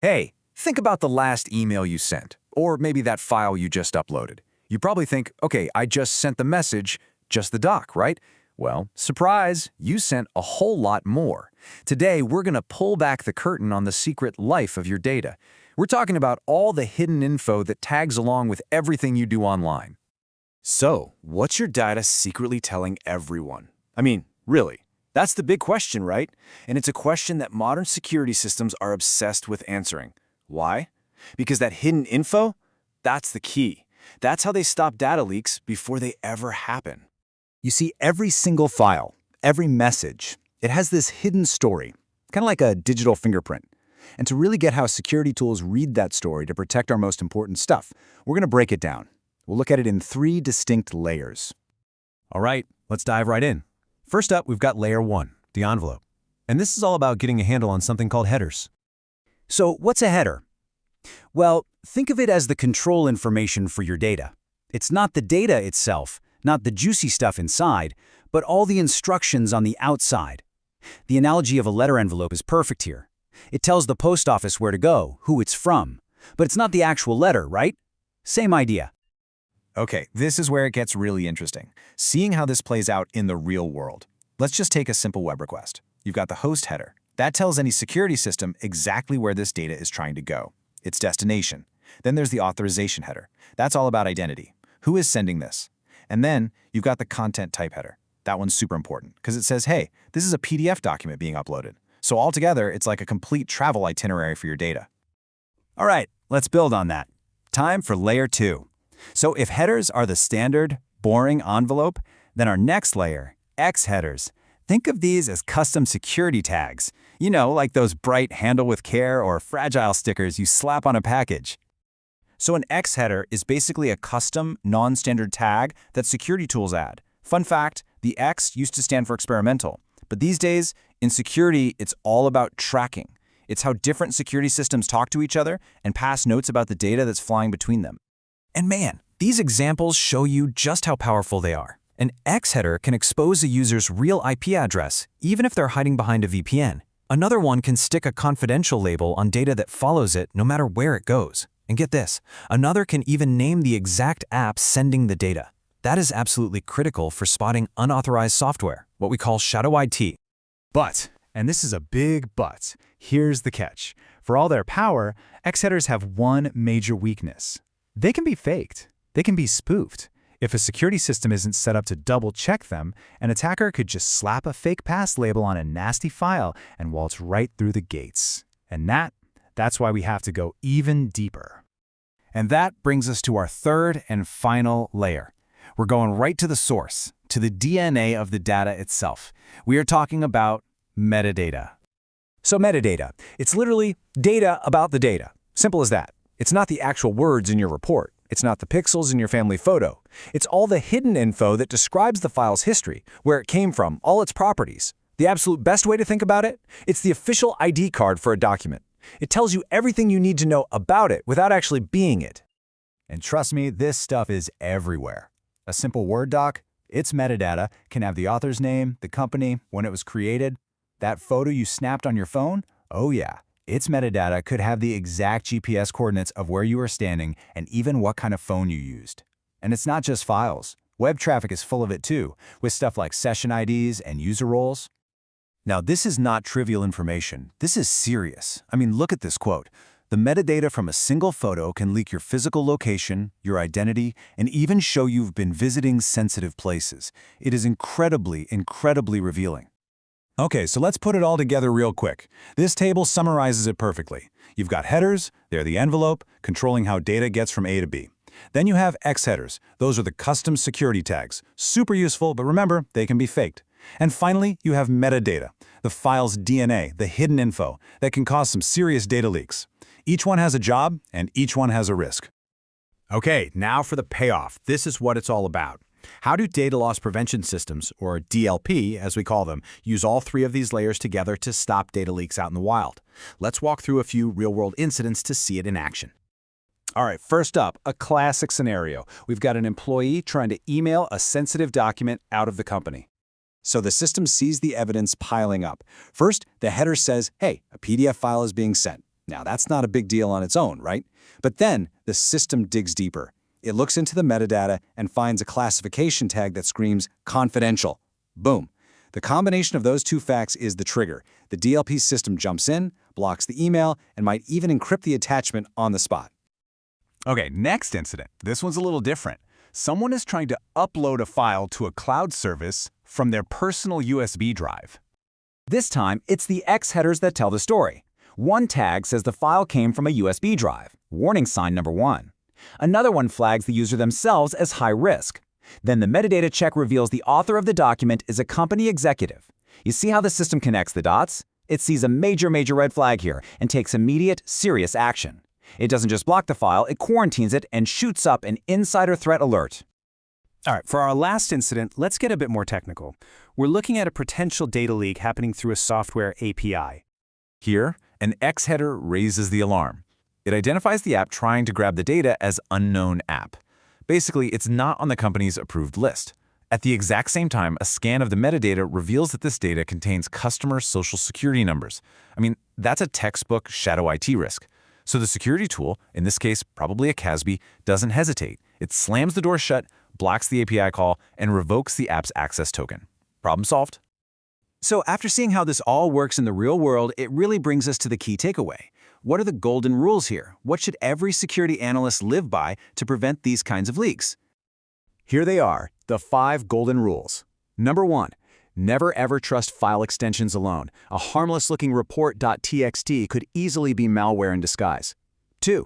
Hey, think about the last email you sent, or maybe that file you just uploaded. You probably think, okay, I just sent the message, just the doc, right? Well, surprise, you sent a whole lot more. Today, we're going to pull back the curtain on the secret life of your data. We're talking about all the hidden info that tags along with everything you do online. So, what's your data secretly telling everyone? I mean, really? That's the big question, right? And it's a question that modern security systems are obsessed with answering. Why? Because that hidden info, that's the key. That's how they stop data leaks before they ever happen. You see, every single file, every message, it has this hidden story, kind of like a digital fingerprint. And to really get how security tools read that story to protect our most important stuff, we're going to break it down. We'll look at it in 3 distinct layers. All right, let's dive right in. First up, we've got layer 1, the envelope. And this is all about getting a handle on something called headers. So what's a header? Well, think of it as the control information for your data. It's not the data itself, not the juicy stuff inside, but all the instructions on the outside. The analogy of a letter envelope is perfect here. It tells the post office where to go, who it's from. But it's not the actual letter, right? Same idea. Okay, this is where it gets really interesting, seeing how this plays out in the real world. Let's just take a simple web request. You've got the host header. That tells any security system exactly where this data is trying to go, its destination. Then there's the authorization header. That's all about identity. Who is sending this? And then you've got the content type header. That one's super important because it says, hey, this is a PDF document being uploaded. So altogether, it's like a complete travel itinerary for your data. All right, let's build on that. Time for layer 2. So if headers are the standard, boring envelope, then our next layer, X headers, think of these as custom security tags. You know, like those bright handle with care or fragile stickers you slap on a package. So an X header is basically a custom, non-standard tag that security tools add. Fun fact, the X used to stand for experimental. But these days, in security, it's all about tracking. It's how different security systems talk to each other and pass notes about the data that's flying between them. And man, these examples show you just how powerful they are. An X header can expose a user's real IP address, even if they're hiding behind a VPN. Another one can stick a confidential label on data that follows it no matter where it goes. And get this, another can even name the exact app sending the data. That is absolutely critical for spotting unauthorized software, what we call shadow IT. But, and this is a big but, here's the catch. For all their power, X headers have one major weakness. They can be faked. They can be spoofed. If a security system isn't set up to double-check them, an attacker could just slap a fake pass label on a nasty file and waltz right through the gates. And that's why we have to go even deeper. And that brings us to our third and final layer. We're going right to the source, to the DNA of the data itself. We are talking about metadata. So metadata, it's literally data about the data. Simple as that. It's not the actual words in your report. It's not the pixels in your family photo. It's all the hidden info that describes the file's history, where it came from, all its properties. The absolute best way to think about it? It's the official ID card for a document. It tells you everything you need to know about it without actually being it. And trust me, this stuff is everywhere. A simple Word doc, its metadata, can have the author's name, the company, when it was created. That photo you snapped on your phone? Oh yeah. Its metadata could have the exact GPS coordinates of where you are standing and even what kind of phone you used. And it's not just files. Web traffic is full of it too, with stuff like session IDs and user roles. Now, this is not trivial information. This is serious. I mean, look at this quote. The metadata from a single photo can leak your physical location, your identity, and even show you've been visiting sensitive places. It is incredibly, incredibly revealing. Okay, so let's put it all together real quick. This table summarizes it perfectly. You've got headers, they're the envelope, controlling how data gets from A to B. Then you have X headers. Those are the custom security tags. Super useful, but remember, they can be faked. And finally, you have metadata, the file's DNA, the hidden info, that can cause some serious data leaks. Each one has a job, and each one has a risk. Okay, now for the payoff. This is what it's all about. How do data loss prevention systems, or DLP as we call them, use all 3 of these layers together to stop data leaks out in the wild? Let's walk through a few real-world incidents to see it in action. All right, first up, a classic scenario. We've got an employee trying to email a sensitive document out of the company. So the system sees the evidence piling up. First, the header says, hey, a PDF file is being sent. Now, that's not a big deal on its own, right? But then the system digs deeper. It looks into the metadata and finds a classification tag that screams confidential. Boom. The combination of those two facts is the trigger. The DLP system jumps in, blocks the email, and might even encrypt the attachment on the spot. Okay, next incident. This one's a little different. Someone is trying to upload a file to a cloud service from their personal USB drive. This time, it's the X headers that tell the story. One tag says the file came from a USB drive, warning sign number 1. Another one flags the user themselves as high risk. Then the metadata check reveals the author of the document is a company executive. You see how the system connects the dots? It sees a major red flag here and takes immediate, serious action. It doesn't just block the file, it quarantines it and shoots up an insider threat alert. All right, for our last incident, let's get a bit more technical. We're looking at a potential data leak happening through a software API. Here, an X header raises the alarm. It identifies the app trying to grab the data as unknown app. Basically, it's not on the company's approved list. At the exact same time, a scan of the metadata reveals that this data contains customer social security numbers. I mean, that's a textbook shadow IT risk. So the security tool, in this case probably a CASB, doesn't hesitate. It slams the door shut, blocks the API call, and revokes the app's access token. Problem solved? So after seeing how this all works in the real world, it really brings us to the key takeaway. What are the golden rules here? What should every security analyst live by to prevent these kinds of leaks? Here they are, the 5 golden rules. Number 1, never ever trust file extensions alone. A harmless-looking report.txt could easily be malware in disguise. 2,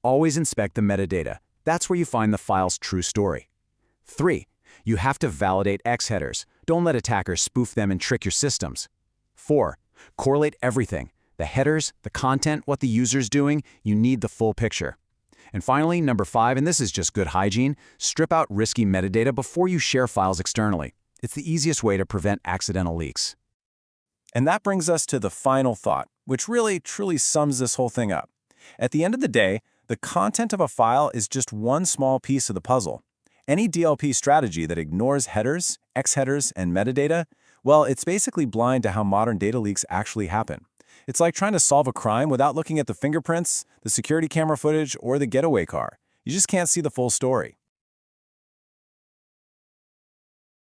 always inspect the metadata. That's where you find the file's true story. 3, you have to validate X headers. Don't let attackers spoof them and trick your systems. 4, correlate everything. The headers, the content, what the user's doing, you need the full picture. And finally, number 5, and this is just good hygiene, strip out risky metadata before you share files externally. It's the easiest way to prevent accidental leaks. And that brings us to the final thought, which really, truly sums this whole thing up. At the end of the day, the content of a file is just one small piece of the puzzle. Any DLP strategy that ignores headers, X headers, and metadata, well, it's basically blind to how modern data leaks actually happen. It's like trying to solve a crime without looking at the fingerprints, the security camera footage, or the getaway car. You just can't see the full story.